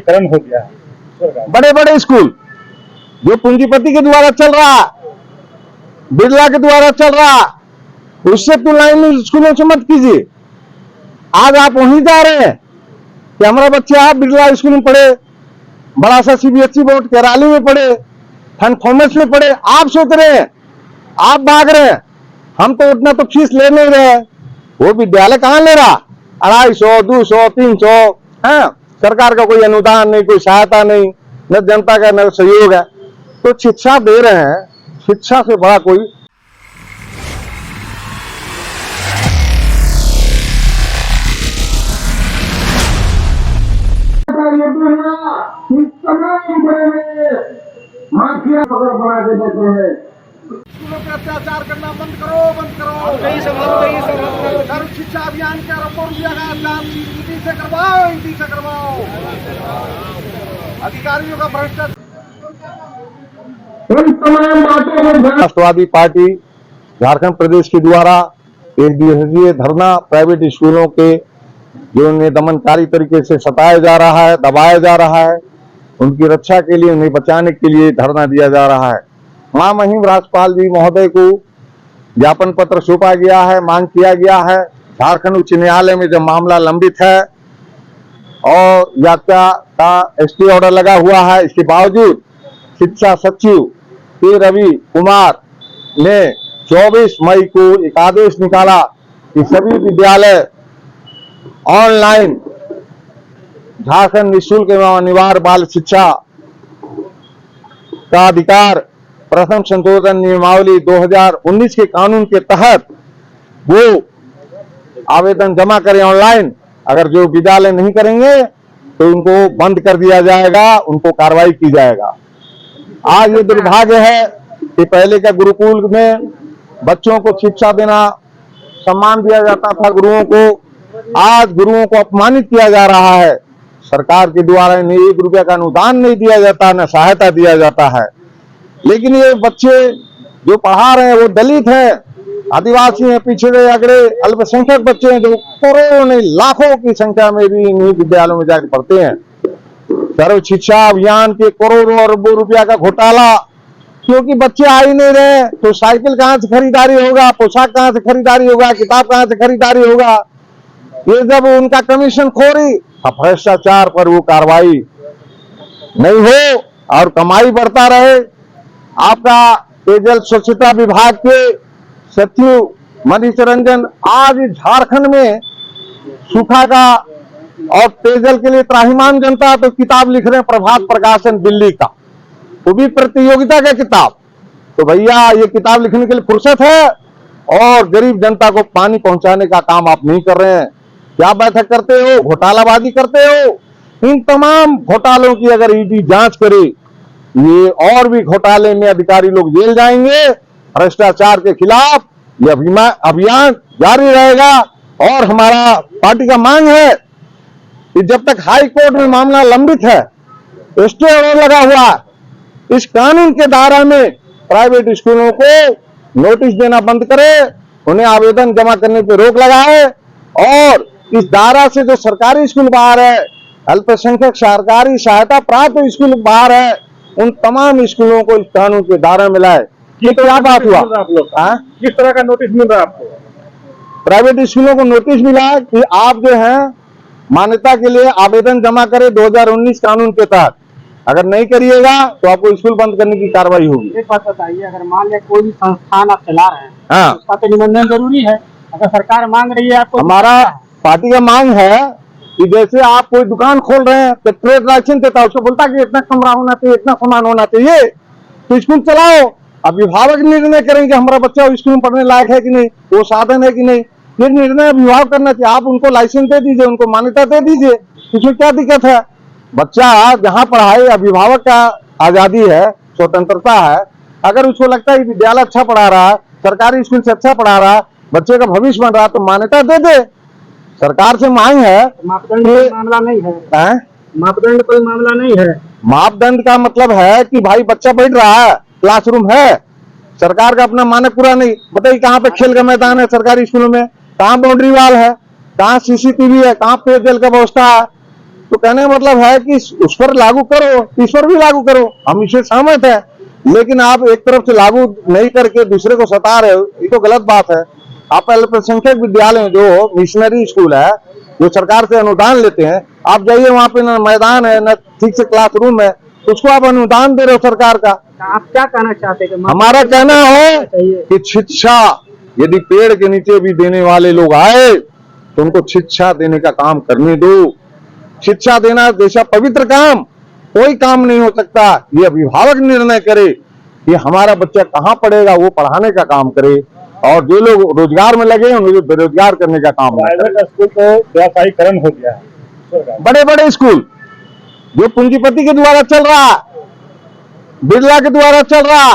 कर्म हो गया है। बड़े बड़े स्कूल जो पूंजीपति के द्वारा चल रहा, बिरला के द्वारा चल रहा, उससे तुलना इन स्कूलों से मत कीजिए। आज आप वहीं जा रहे हैं कि हमारा बच्चा आप बिरला स्कूल में पढ़े, बड़ा सा सीबीएसई बोर्ड कैराली में पढ़े, फन कॉमर्स में पढ़े। आप सोच रहे हैं, आप भाग रहे हैं, हम तो उतना तो फीस ले नहीं रहे। वो विद्यालय कहां ले रहा? 250, 200, 300 है। सरकार का कोई अनुदान नहीं, कोई सहायता नहीं, न जनता का न सहयोग है। तो शिक्षा दे रहे हैं, शिक्षा से बड़ा कोई माफिया पकड़ बना के देते हैं। स्कूलों पे अत्याचार करना बंद करो, बंद करो। सर्व शिक्षा अभियान का रिपोर्ट दिया गया, काम ईडी से करवाओ, ईडी से करवाओ। अधिकारियों का भ्रष्टाचार। राष्ट्रवादी पार्टी झारखंड प्रदेश के द्वारा एक दिवसीय धरना प्राइवेट स्कूलों के जो उन्हें दमनकारी तरीके से सताया जा रहा है, दबाया जा रहा है, उनकी रक्षा के लिए, उन्हें बचाने के लिए धरना दिया जा रहा है। महामहिम राज्यपाल जी महोदय को ज्ञापन पत्र सौंपा गया है, मांग किया गया है। झारखंड उच्च न्यायालय में जब मामला लंबित है और यात्रा का स्टे ऑर्डर लगा हुआ है, इसके बावजूद शिक्षा सचिव के रवि कुमार ने 24 मई को एक आदेश निकाला कि सभी विद्यालय ऑनलाइन झारखंड निःशुल्क एवं अनिवार्य बाल शिक्षा का अधिकार प्रथम संशोधन नियमावली 2019 के कानून के तहत वो आवेदन जमा करें ऑनलाइन। अगर जो विद्यालय नहीं करेंगे तो उनको बंद कर दिया जाएगा, उनको कार्रवाई की जाएगा। आज ये दुर्भाग्य है कि पहले का गुरुकुल में बच्चों को शिक्षा देना, सम्मान दिया जाता था गुरुओं को, आज गुरुओं को अपमानित किया जा रहा है। सरकार के द्वारा इन्हें 1 रुपया का अनुदान नहीं दिया जाता, न सहायता दिया जाता है। लेकिन ये बच्चे जो पढ़ा रहे हैं वो दलित हैं, आदिवासी हैं, पिछड़े अगड़े अल्पसंख्यक बच्चे हैं, जो करोड़ों नहीं लाखों की संख्या में भी इन्हीं विद्यालयों में जाकर पढ़ते हैं। सर्व शिक्षा अभियान के करोड़ों अरबों रुपया का घोटाला, क्योंकि बच्चे आ ही नहीं रहे तो साइकिल कहां से खरीदारी होगा, पोशाक कहां से खरीदारी होगा, किताब कहां से खरीदारी होगा। ये जब उनका कमीशन खोरी, भ्रष्टाचार पर वो कार्रवाई नहीं हो और कमाई बढ़ता रहे। आपका पेयजल स्वच्छता विभाग के सचिव मनीष रंजन आज झारखंड में सूखा का और पेयजल के लिए त्राहिमाम जनता तो किताब लिख रहे हैं, प्रभात प्रकाशन दिल्ली का, वो भी प्रतियोगिता का किताब। तो भैया ये किताब लिखने के लिए फुर्सत है और गरीब जनता को पानी पहुंचाने का काम आप नहीं कर रहे हैं। क्या बैठक करते हो, घोटालाबाजी करते हो। इन तमाम घोटालों की अगर ईडी जांच करे, ये और भी घोटाले में अधिकारी लोग जेल जाएंगे। भ्रष्टाचार के खिलाफ ये अभियान जारी रहेगा और हमारा पार्टी का मांग है कि जब तक हाई कोर्ट में मामला लंबित है, स्टे ऑर्डर लगा हुआ, इस कानून के दायरे में प्राइवेट स्कूलों को नोटिस देना बंद करे, उन्हें आवेदन जमा करने पर रोक लगाए और इस दायरा से जो सरकारी स्कूल बाहर है, अल्पसंख्यक सरकारी सहायता प्राप्त स्कूल बाहर है, उन तमाम स्कूलों को इस कानून के दायरे में लाए। ये क्या बात हुआ? किस तरह का नोटिस मिल रहा है आपको? प्राइवेट स्कूलों को नोटिस मिला कि आप जो है मान्यता के लिए आवेदन जमा करें 2019 कानून के तहत, अगर नहीं करिएगा तो आपको स्कूल बंद करने की कार्रवाई होगी। एक बात बताइए, अगर मान लिया कोई भी संस्थान आप चला रहे हैं, हाँ, उसका तो निबंधन जरूरी है। अगर सरकार मांग रही है आपको, हमारा पार्टी का मांग है कि जैसे आप कोई दुकान खोल रहे हैं तो ट्रेड लाइसेंस देता है, उसको बोलता है कि इतना कमरा होना चाहिए, इतना सामान होना चाहिए, तो स्कूल चलाओ। अभिभावक निर्णय करेंगे हमारा बच्चा स्कूल में पढ़ने लायक है कि नहीं, वो साधन है कि नहीं, ये निर्णय अभिभावक करना चाहिए। आप उनको लाइसेंस दे दीजिए, उनको मान्यता दे दीजिए, इसमें क्या दिक्कत है? बच्चा जहाँ पढ़ाए, अभिभावक का आजादी है, स्वतंत्रता है। अगर उसको लगता है विद्यालय अच्छा पढ़ा रहा है, सरकारी स्कूल से अच्छा पढ़ा रहा है, बच्चे का भविष्य बन रहा है, तो मान्यता दे दे। सरकार से मांग है। मापदंड कोई मामला नहीं है, मापदंड कोई मामला नहीं है। मापदंड का मतलब है कि भाई बच्चा बैठ रहा है, क्लासरूम है, सरकार का अपना मानक पूरा नहीं। बताइए कहाँ पे खेल का मैदान है सरकारी स्कूलों में, कहाँ बाउंड्री वाल है, कहाँ सीसीटीवी है, कहाँ पेयजल का व्यवस्था है, तो कहने का मतलब है कि उस पर लागू करो, इस पर भी लागू करो, हम इससे सहमत है। लेकिन आप एक तरफ से लागू नहीं करके दूसरे को सता रहे हो, ये तो गलत बात है। आप अल्पसंख्यक विद्यालय जो मिशनरी स्कूल है, जो सरकार से अनुदान लेते हैं, आप जाइए वहां पे न मैदान है न ठीक से क्लासरूम है, उसको आप अनुदान दे रहे हो सरकार का। आप क्या कहना चाहते हैं? हमारा कहना है कि शिक्षा यदि पेड़ के नीचे भी देने वाले लोग आए तो उनको शिक्षा देने का काम करने दो। शिक्षा देना जैसा पवित्र काम कोई काम नहीं हो सकता। ये अभिभावक निर्णय करे कि हमारा बच्चा कहाँ पढ़ेगा, वो पढ़ाने का काम करे, और जो लोग रोजगार में लगे उनको बेरोजगार करने का काम करे। प्राइवेट स्कूल तो व्यावसायीकरण हो गया है। बड़े बड़े स्कूल जो पूंजीपति के द्वारा चल रहा, बिरला के द्वारा चल रहा,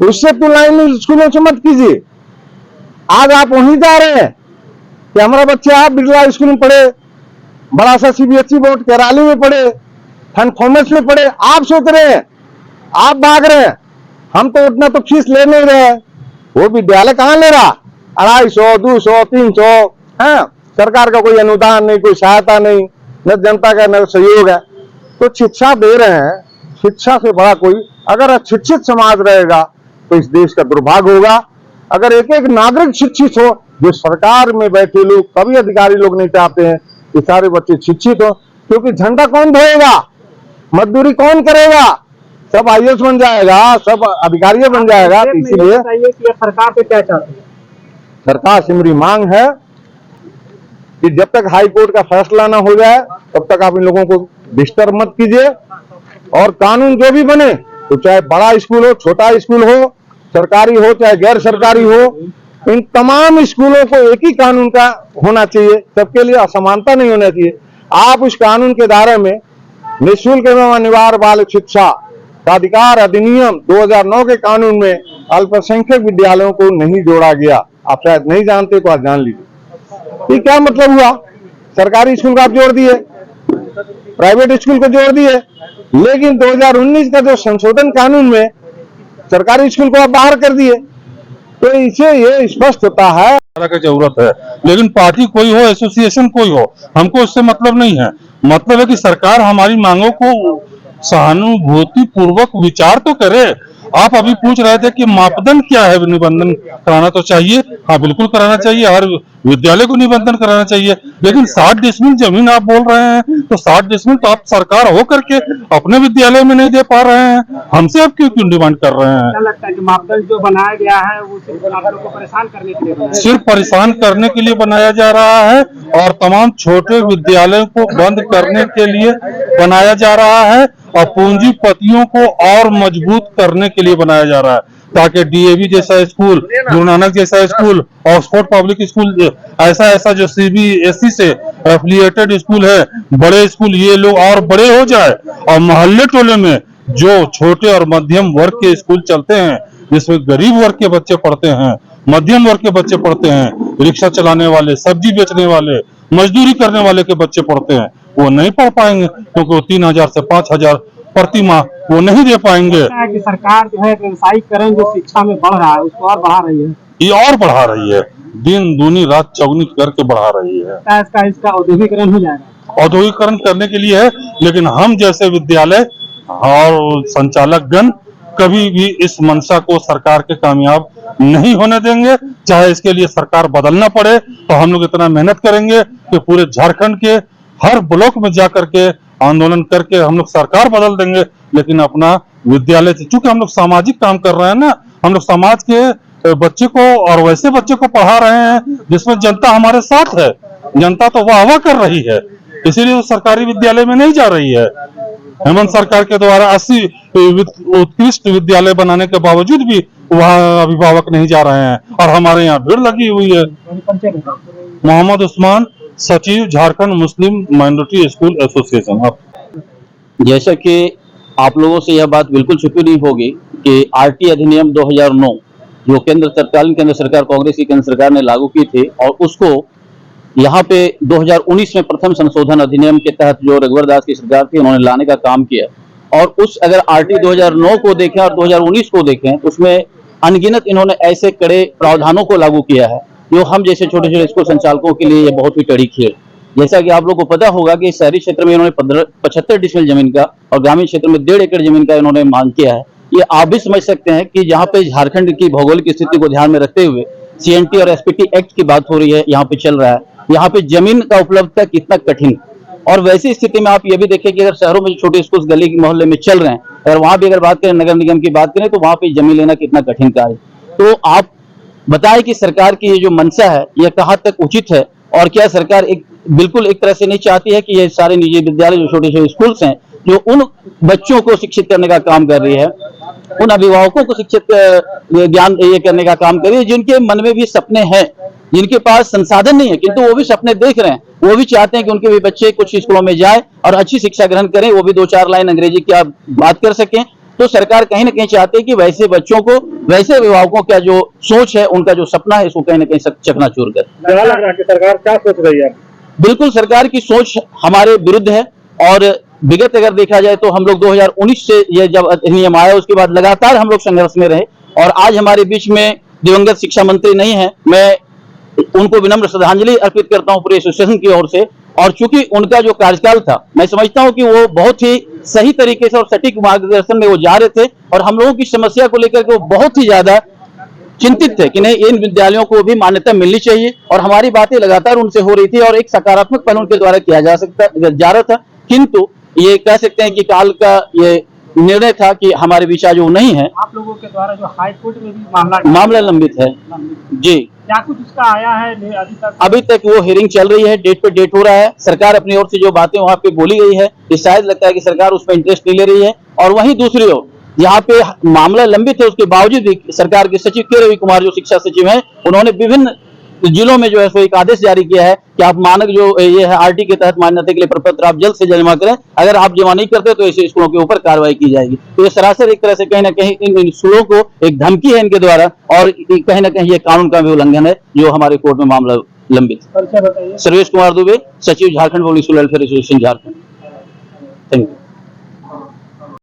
उससे तुलना इन स्कूलों से मत कीजिए। आज आप वहीं जा रहे हैं कि हमारा बच्चा बिरला स्कूल में पढ़े, बड़ा सा सीबीएसई बोर्ड कैराली में पढ़े, कॉमर्स में पढ़े। आप सोच रहे हैं, आप भाग रहे हैं, हम तो उतना तो फीस ले नहीं रहे। वो विद्यालय कहाँ ले रहा? 250, 200, 300 है। सरकार का कोई अनुदान नहीं, कोई सहायता नहीं, न जनता का न सहयोग है। तो शिक्षा दे रहे हैं, शिक्षा से बड़ा कोई, अगर अशिक्षित समाज रहेगा तो इस देश का दुर्भाग्य होगा। अगर एक एक नागरिक शिक्षित हो, जो सरकार में बैठे लोग, कभी अधिकारी लोग नहीं चाहते हैं कि सारे बच्चे शिक्षित हो, क्योंकि झंडा कौन ढोएगा, मजदूरी कौन करेगा, सब आईएएस बन जाएगा, सब अधिकारी बन जाएगा। इसीलिए कि सरकार से क्या चाहते हैं? सरकार से मेरी मांग है कि जब तक हाई कोर्ट का फैसला ना हो जाए तब तक आप इन लोगों को डिस्टर्ब मत कीजिए, और कानून जो भी बने, तो चाहे बड़ा स्कूल हो, छोटा स्कूल हो, सरकारी हो चाहे गैर सरकारी हो, इन तमाम स्कूलों को एक ही कानून का होना चाहिए, सबके लिए असमानता नहीं होना चाहिए। आप उस कानून के दायरे में निःशुल्क एवं अनिवार्य बाल शिक्षा का अधिकार अधिनियम 2009 के कानून में अल्पसंख्यक विद्यालयों को नहीं जोड़ा गया। आप शायद नहीं जानते तो आप जान लीजिए। ये क्या मतलब हुआ? सरकारी स्कूल को आप जोड़ दिए, प्राइवेट स्कूल को जोड़ दिए, लेकिन 2019 का जो संशोधन कानून में सरकारी स्कूल को आप बाहर कर दिए। तो इससे ये स्पष्ट होता है की जरूरत है, लेकिन पार्टी कोई हो, एसोसिएशन कोई हो, हमको उससे मतलब नहीं है। मतलब है कि सरकार हमारी मांगों को सहानुभूति पूर्वक विचार तो करे। आप अभी पूछ रहे थे कि मापदंड क्या है, निबंधन कराना तो चाहिए, हाँ बिल्कुल कराना चाहिए, हर विद्यालय को निबंधन कराना चाहिए। लेकिन 60 डिसमिल जमीन आप बोल रहे हैं, तो 60 डिसमिल तो आप सरकार हो करके अपने विद्यालय में नहीं दे पा रहे हैं, हमसे आप क्यों क्यों डिमांड कर रहे हैं? क्या लगता है कि मापदंड जो बनाया गया है वो सिर्फ आप लोगों को परेशान करने के लिए बनाया है? सिर्फ परेशान करने के लिए बनाया जा रहा है, और तमाम छोटे विद्यालयों को बंद करने के लिए बनाया जा रहा है, और पूंजीपतियों को और मजबूत करने के लिए बनाया जा रहा है, ताकि डीएवी जैसा स्कूल, गुरु नानक जैसा स्कूल, ऑक्सफोर्ड पब्लिक स्कूल, ऐसा जो सीबीएसई से एफिलिएटेड स्कूल है, बड़े स्कूल, ये लोग और बड़े हो जाए, और मोहल्ले टोले में जो छोटे और मध्यम वर्ग के स्कूल चलते हैं, जिसमें गरीब वर्ग के बच्चे पढ़ते हैं, मध्यम वर्ग के बच्चे पढ़ते हैं, रिक्शा चलाने वाले, सब्जी बेचने वाले, मजदूरी करने वाले के बच्चे पढ़ते हैं, वो नहीं पढ़ पाएंगे, क्योंकि वो 3000 से 5000 प्रति माह वो नहीं दे पाएंगे। कि सरकार जो है व्यवसायीकरण जो शिक्षा में बढ़ रहा है उसको और बढ़ा रही है, ये और बढ़ा रही है, दिन दूनी रात चौगुनी करके बढ़ा रही है। इसका औद्योगिकरण हो जाएगा। औद्योगिकरण करने के लिए है, लेकिन हम जैसे विद्यालय और संचालक गण कभी भी इस मंशा को सरकार के कामयाब नहीं होने देंगे। चाहे इसके लिए सरकार बदलना पड़े तो हम लोग इतना मेहनत करेंगे कि पूरे झारखंड के हर ब्लॉक में जाकर के आंदोलन करके हम लोग सरकार बदल देंगे। लेकिन अपना विद्यालय से, चूंकि हम लोग सामाजिक काम कर रहे हैं ना, हम लोग समाज के बच्चे को और वैसे बच्चे को पढ़ा रहे हैं जिसमें जनता हमारे साथ है, जनता तो वाह वाह कर रही है, इसीलिए वो सरकारी विद्यालय में नहीं जा रही है। हेमंत सरकार के द्वारा 80 उत्कृष्ट विद्यालय बनाने के बावजूद भी वहाँ अभिभावक नहीं जा रहे हैं, और हमारे यहाँ भीड़ लगी हुई है। मोहम्मद उस्मान, सचिव, झारखंड मुस्लिम माइनॉरिटी स्कूल एसोसिएशन। जैसा कि आप लोगों से यह बात बिल्कुल छुपी नहीं होगी कि आरटी अधिनियम 2009 जो केंद्र सरकार कांग्रेस की केंद्र सरकार ने लागू की थी, और उसको यहाँ पे 2019 में प्रथम संशोधन अधिनियम के तहत जो रघुवर दास की सरकार थी उन्होंने लाने का काम किया। और उस अगर आरटी 2009 को देखें और 2019 को देखें, उसमें अनगिनत इन्होंने ऐसे कड़े प्रावधानों को लागू किया है जो हम जैसे छोटे छोटे स्कूल संचालकों के लिए ये बहुत ही कड़ी खेल। जैसा कि आप लोग को पता होगा कि शहरी क्षेत्र में इन्होंने 75 डिसमिल जमीन का और ग्रामीण क्षेत्र में 1.5 एकड़ जमीन का इन्होंने मांग किया है। ये आप भी समझ सकते हैं कि जहाँ पे झारखंड की भौगोलिक स्थिति को ध्यान में रखते हुए CNT और SPT एक्ट की बात हो रही है, यहाँ पे चल रहा है, यहाँ पे जमीन का उपलब्धता कितना कठिन। और वैसी स्थिति में आप ये भी देखें कि अगर शहरों में छोटे स्कूल गली के मोहल्ले में चल रहे हैं, अगर वहां भी अगर बात करें, नगर निगम की बात करें, तो वहां पे जमीन लेना कितना कठिन कार्य। तो आप बताएं कि सरकार की ये जो मंशा है यह कहाँ तक उचित है, और क्या सरकार बिल्कुल एक तरह से नहीं चाहती है कि ये सारे निजी विद्यालय जो छोटे छोटे स्कूल्स हैं, जो उन बच्चों को शिक्षित करने का काम कर रही है, उन अभिभावकों को शिक्षित ज्ञान ये करने का काम कर रही है, जिनके मन में भी सपने हैं, जिनके पास संसाधन नहीं है किंतु वो भी सपने देख रहे हैं, वो भी चाहते हैं कि उनके भी बच्चे कुछ स्कूलों में जाए और अच्छी शिक्षा ग्रहण करें, वो भी 2-4 लाइन अंग्रेजी की आप बात कर सकें। तो सरकार कहीं ना कहीं चाहती है कि वैसे बच्चों को, वैसे अभिभावकों का जो सोच है, उनका जो सपना है, इसको कहीं ना कहीं चकनाचूर कर। क्या लग रहा है कि सरकार क्या सोच रही है? बिल्कुल सरकार की सोच हमारे विरुद्ध है। और विगत अगर देखा जाए तो हम लोग 2019 से ये जब अधिनियम आया उसके बाद लगातार हम लोग संघर्ष में रहे, और आज हमारे बीच में दिवंगत शिक्षा मंत्री नहीं है। मैं उनको विनम्र श्रद्धांजलि अर्पित करता हूं पूरे एसोसिएशन की ओर से। और चूंकि उनका जो कार्यकाल था, मैं समझता हूं कि वो बहुत ही सही तरीके से और सटीक मार्गदर्शन में वो जा रहे थे, और हम लोगों की समस्या को लेकर के वो बहुत ही ज्यादा चिंतित थे कि नहीं, इन विद्यालयों को भी मान्यता मिलनी चाहिए। और हमारी बातें लगातार उनसे हो रही थी और एक सकारात्मक पहल उनके द्वारा किया जा रहा था। किंतु ये कह सकते हैं कि काल का ये निर्णय था कि हमारे बीच आज वो नहीं है। आप लोगों के द्वारा जो हाई कोर्ट में भी मामला लंबित है जी। क्या कुछ उसका आया है अभी तक वो हियरिंग चल रही है, डेट पे डेट हो रहा है। सरकार अपनी ओर से जो बातें वहां पे बोली गई है, ये शायद लगता है कि सरकार उस पर इंटरेस्ट नहीं ले रही है। और वहीं दूसरी ओर यहाँ पे मामला लंबित है, उसके बावजूद भी सरकार के सचिव के रवि कुमार जो शिक्षा सचिव हैं, उन्होंने विभिन्न जिलों में जो है सो एक आदेश जारी किया है कि आप मानक जो ये है RT के तहत मान्यता के लिए प्रपत्र आप जल्द से जल्द जमा करें, अगर आप जमा नहीं करते तो ऐसे स्कूलों के ऊपर कार्रवाई की जाएगी। तो ये सरासर एक तरह से कहीं ना कहीं इन स्कूलों को एक धमकी है इनके द्वारा, और कहीं ना कहीं ये कानून का भी उल्लंघन है जो हमारे कोर्ट में मामला लंबित। बताइए। सर्वेश कुमार दुबे, सचिव Jharkhand public school welfare association Jharkhand. Thank you.